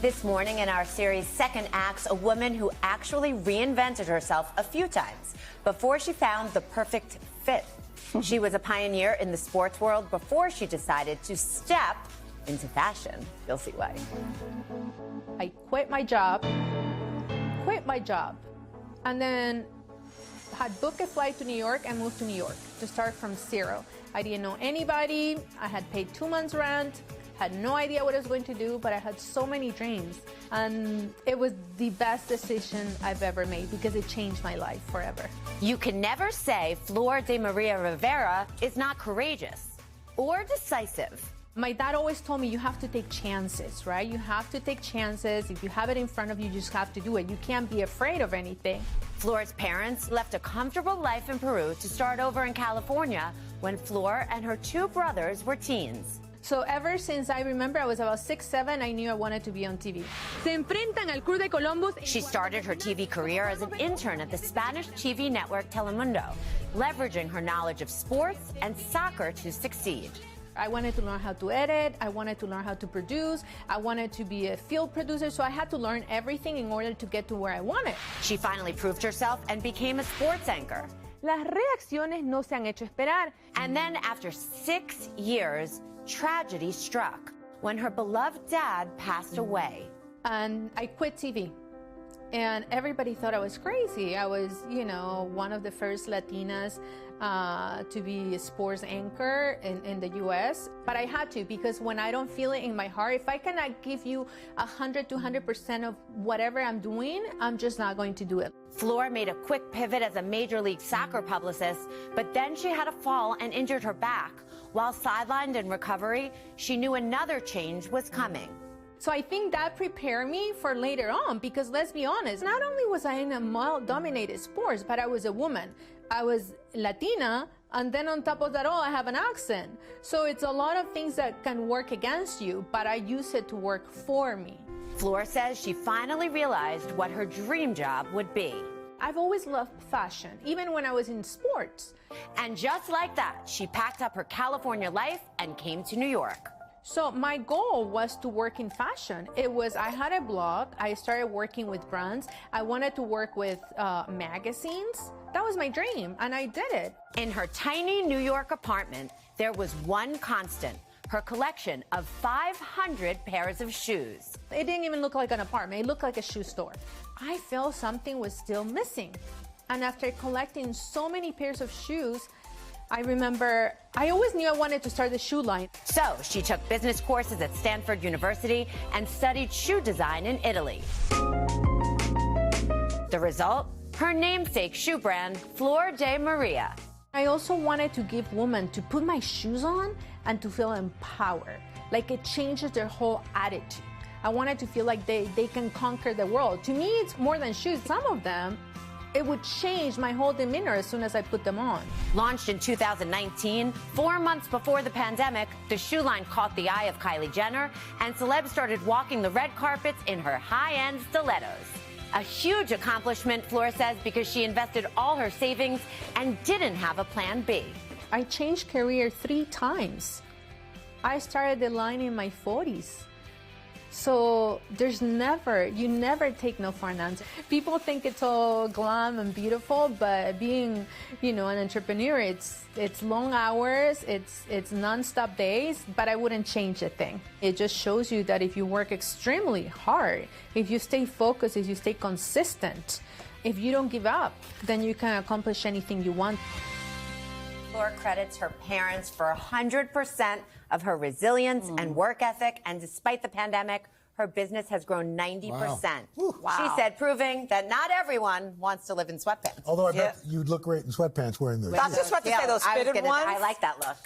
This morning in our series Second Acts, a woman who actually reinvented herself a few times before she found the perfect fit. She was a pioneer in the sports world before she decided to step into fashion. You'll see why. I quit my job, and then had booked a flight to New York and moved to New York to start from zero. I didn't know anybody. I had paid 2 months rent. Had no idea what I was going to do, but I had so many dreams. And it was the best decision I've ever made because it changed my life forever. You can never say Flor de Maria Rivera is not courageous or decisive. My dad always told me you have to take chances, right? You have to take chances. If you have it in front of you, you just have to do it. You can't be afraid of anything. Flor's parents left a comfortable life in Peru to start over in California when Flor and her 2 brothers were teens. So ever since I remember I was about 6, 7, I knew I wanted to be on TV. She started her TV career as an intern at the Spanish TV network Telemundo, leveraging her knowledge of sports and soccer to succeed. I wanted to learn how to edit, I wanted to learn how to produce, I wanted to be a field producer, so I had to learn everything in order to get to where I wanted. She finally proved herself and became a sports anchor. Las reacciones no se han hecho esperar. And then after 6 years, tragedy struck when her beloved dad passed away. And I quit TV. And everybody thought I was crazy. I was, one of the first Latinas to be a sports anchor in the U.S. But I had to, because when I don't feel it in my heart, if I cannot give you 100 to 100% of whatever I'm doing, I'm just not going to do it. Flor made a quick pivot as a Major League Soccer publicist, but then she had a fall and injured her back. While sidelined in recovery, she knew another change was coming. So I think that prepared me for later on, because let's be honest, not only was I in a male-dominated sports, but I was a woman. I was Latina, and then on top of that all, I have an accent. So it's a lot of things that can work against you, but I use it to work for me. Flor says she finally realized what her dream job would be. I've always loved fashion, even when I was in sports. And just like that, she packed up her California life and came to New York. So my goal was to work in fashion. I had a blog. I started working with brands. I wanted to work with magazines. That was my dream, and I did it. In her tiny New York apartment, there was one constant: her collection of 500 pairs of shoes. It didn't even look like an apartment. It looked like a shoe store. I felt something was still missing. And after collecting so many pairs of shoes, I remember I always knew I wanted to start the shoe line. So she took business courses at Stanford University and studied shoe design in Italy. The result? Her namesake shoe brand, Flor de Maria. I also wanted to give women to put my shoes on and to feel empowered. Like it changes their whole attitude. I wanted to feel like they can conquer the world. To me, it's more than shoes. Some of them, it would change my whole demeanor as soon as I put them on. Launched in 2019, 4 months before the pandemic, the shoe line caught the eye of Kylie Jenner, and celebs started walking the red carpets in her high-end stilettos. A huge accomplishment, Flor says, because she invested all her savings and didn't have a plan B. I changed career 3 times. I started the line in my 40s. So you never take no for an answer. People think it's all glam and beautiful, but being, an entrepreneur, it's long hours, it's nonstop days, but I wouldn't change a thing. It just shows you that if you work extremely hard, if you stay focused, if you stay consistent, if you don't give up, then you can accomplish anything you want. Flor credits her parents for 100% of her resilience and work ethic, and despite the pandemic, her business has grown 90%. Wow. She said, proving that not everyone wants to live in sweatpants. Although I bet you'd look great in sweatpants wearing those. I was just about to say those fitted ones. I like that look.